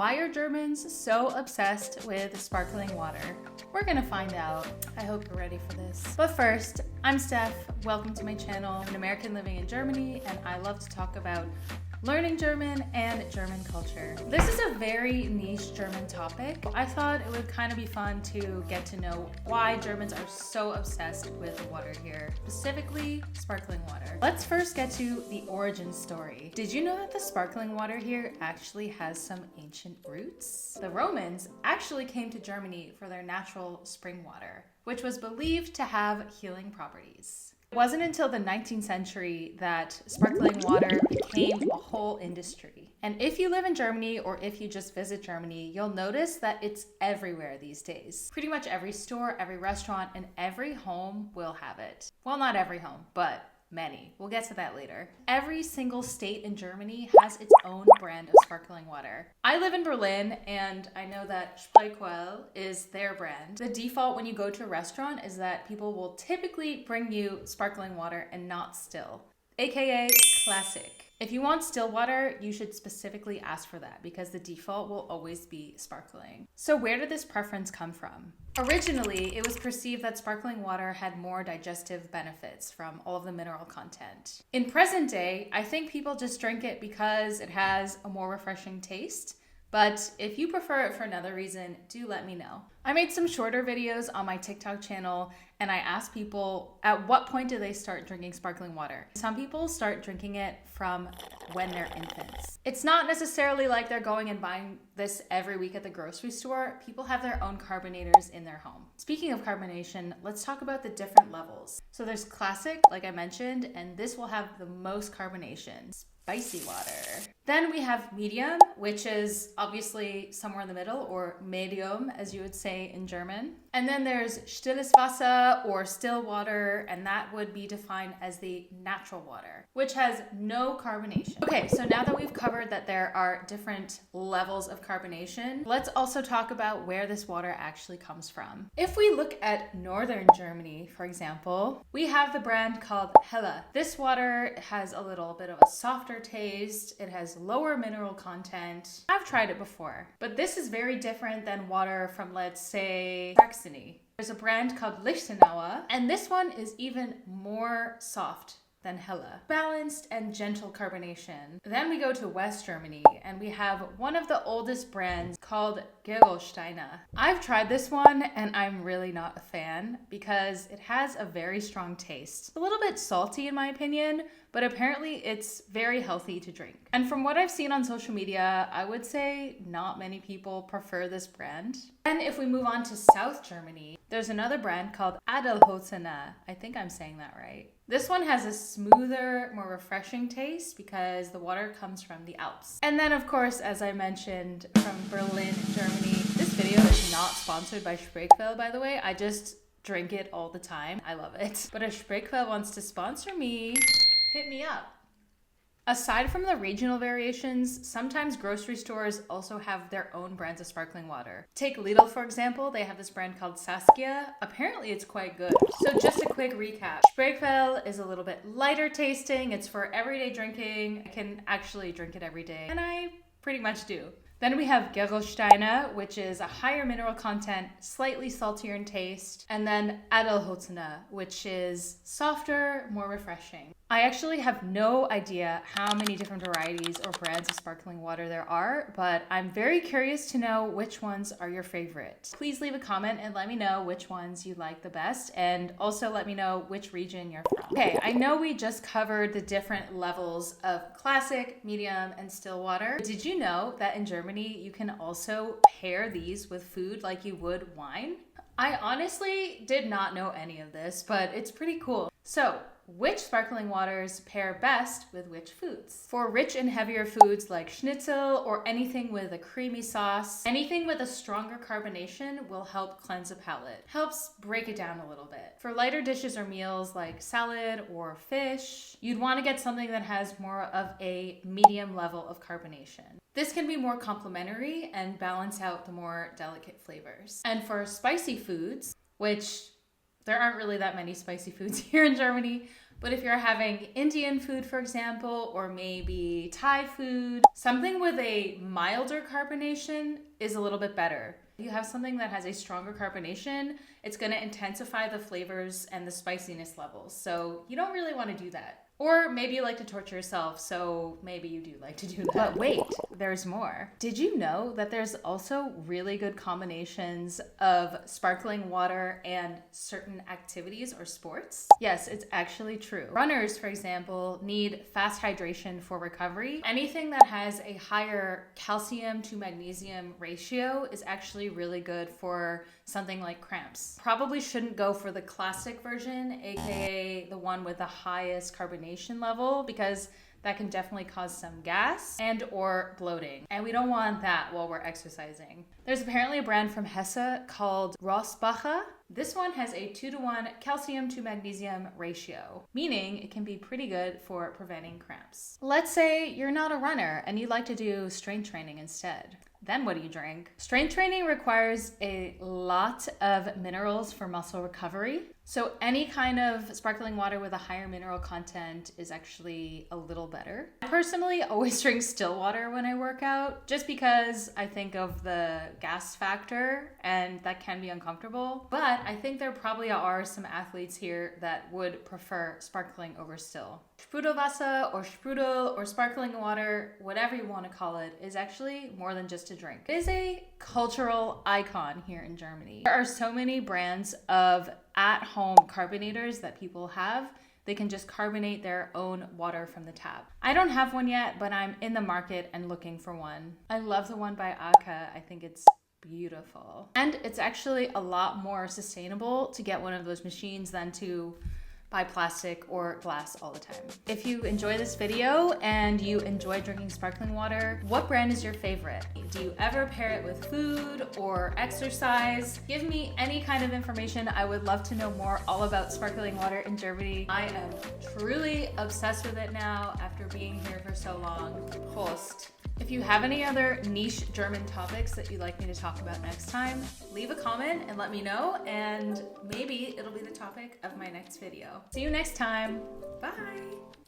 Why are Germans so obsessed with sparkling water? We're gonna find out. I hope you're ready for this. But first, I'm Steph. Welcome to my channel. I'm an American living in Germany, and I love to talk about learning German and German culture. This is a very niche German topic. I thought it would kind of be fun to get to know why Germans are so obsessed with water here, specifically sparkling water. Let's first get to the origin story. Did you know that the sparkling water here actually has some ancient roots? The Romans actually came to Germany for their natural spring water, which was believed to have healing properties. It wasn't until the 19th century that sparkling water became a whole industry. And if you live in Germany or if you just visit Germany, you'll notice that it's everywhere these days. Pretty much every store, every restaurant, and every home will have it. Well, not every home, but many. We'll get to that later. Every single state in Germany has its own brand of sparkling water. I live in Berlin, and I know that Spreewell is their brand. The default when you go to a restaurant is that people will typically bring you sparkling water and not still, aka classic. If you want still water, you should specifically ask for that because the default will always be sparkling. So where did this preference come from? Originally, it was perceived that sparkling water had more digestive benefits from all of the mineral content. In present day, I think people just drink it because it has a more refreshing taste. But if you prefer it for another reason, do let me know. I made some shorter videos on my TikTok channel and I asked people at what point do they start drinking sparkling water. Some people start drinking it from when they're infants. It's not necessarily like they're going and buying this every week at the grocery store. People have their own carbonators in their home. Speaking of carbonation, let's talk about the different levels. So there's classic, like I mentioned, and this will have the most carbonation. Spicy water. Then we have medium, which is obviously somewhere in the middle, or medium as you would say in German. And then there's stilles Wasser or still water, and that would be defined as the natural water, which has no carbonation. Okay, so now that we've covered that there are different levels of carbonation, let's also talk about where this water actually comes from. If we look at northern Germany, for example, we have the brand called Helle. This water has a little bit of a softer taste. It has lower mineral content. I've tried it before, but this is very different than water from, let's say, Saxony. There's a brand called Lichtenauer, and this one is even more soft than Helle. Balanced and gentle carbonation. Then we go to West Germany and we have one of the oldest brands called Gerolsteiner. I've tried this one and I'm really not a fan because it has a very strong taste. It's a little bit salty in my opinion, but apparently it's very healthy to drink. And from what I've seen on social media, I would say not many people prefer this brand. And if we move on to South Germany, there's another brand called Adelholzener. I think I'm saying that right. This one has a smoother, more refreshing taste because the water comes from the Alps. And then of course, as I mentioned, from Berlin, Germany, this video is not sponsored by Spreewell, by the way. I just drink it all the time. I love it. But if Spreewell wants to sponsor me, hit me up. Aside from the regional variations, sometimes grocery stores also have their own brands of sparkling water. Take Lidl, for example. They have this brand called Saskia. Apparently it's quite good. So just a quick recap. Spreewell is a little bit lighter tasting. It's for everyday drinking. I can actually drink it every day, and I pretty much do. Then we have Gerolsteiner, which is a higher mineral content, slightly saltier in taste. And then Adelholzener, which is softer, more refreshing. I actually have no idea how many different varieties or brands of sparkling water there are, but I'm very curious to know which ones are your favorite. Please leave a comment and let me know which ones you like the best, and also let me know which region you're from. Okay, I know we just covered the different levels of classic, medium, and still water. Did you know that in Germany you can also pair these with food like you would wine? I honestly did not know any of this, but it's pretty cool. So, which sparkling waters pair best with which foods? For rich and heavier foods like schnitzel or anything with a creamy sauce, anything with a stronger carbonation will help cleanse the palate. Helps break it down a little bit. For lighter dishes or meals like salad or fish, you'd want to get something that has more of a medium level of carbonation. This can be more complementary and balance out the more delicate flavors. And for spicy foods, which there aren't really that many spicy foods here in Germany, But if you're having Indian food, for example, or maybe Thai food, something with a milder carbonation is a little bit better. If you have something that has a stronger carbonation, it's going to intensify the flavors and the spiciness levels. So you don't really want to do that. Or maybe you like to torture yourself, so maybe you do like to do that. But wait, there's more. Did you know that there's also really good combinations of sparkling water and certain activities or sports? Yes, it's actually true. Runners, for example, need fast hydration for recovery. Anything that has a higher calcium to magnesium ratio is actually really good for something like cramps. Probably shouldn't go for the classic version, aka the one with the highest carbonation level, because that can definitely cause some gas and or bloating. And we don't want that while we're exercising. There's apparently a brand from Hesse called Rossbacher. This one has a 2-to-1 calcium to magnesium ratio, meaning it can be pretty good for preventing cramps. Let's say you're not a runner and you'd like to do strength training instead. Then what do you drink? Strength training requires a lot of minerals for muscle recovery. So any kind of sparkling water with a higher mineral content is actually a little better. I personally always drink still water when I work out, just because I think of the gas factor and that can be uncomfortable. But I think there probably are some athletes here that would prefer sparkling over still. Sprudelwasser or Sprudel or sparkling water, whatever you want to call it, is actually more than just a drink. It is a cultural icon here in Germany. There are so many brands of at-home carbonators that people have. They can just carbonate their own water from the tap. I don't have one yet, but I'm in the market and looking for one. I love the one by Aka. I think it's beautiful. And it's actually a lot more sustainable to get one of those machines than to buy plastic or glass all the time. If you enjoy this video and you enjoy drinking sparkling water, what brand is your favorite? Do you ever pair it with food or exercise? Give me any kind of information. I would love to know more all about sparkling water in Germany. I am truly obsessed with it now after being here for so long. Prost. If you have any other niche German topics that you'd like me to talk about next time, leave a comment and let me know, and maybe it'll be the topic of my next video. See you next time. Bye.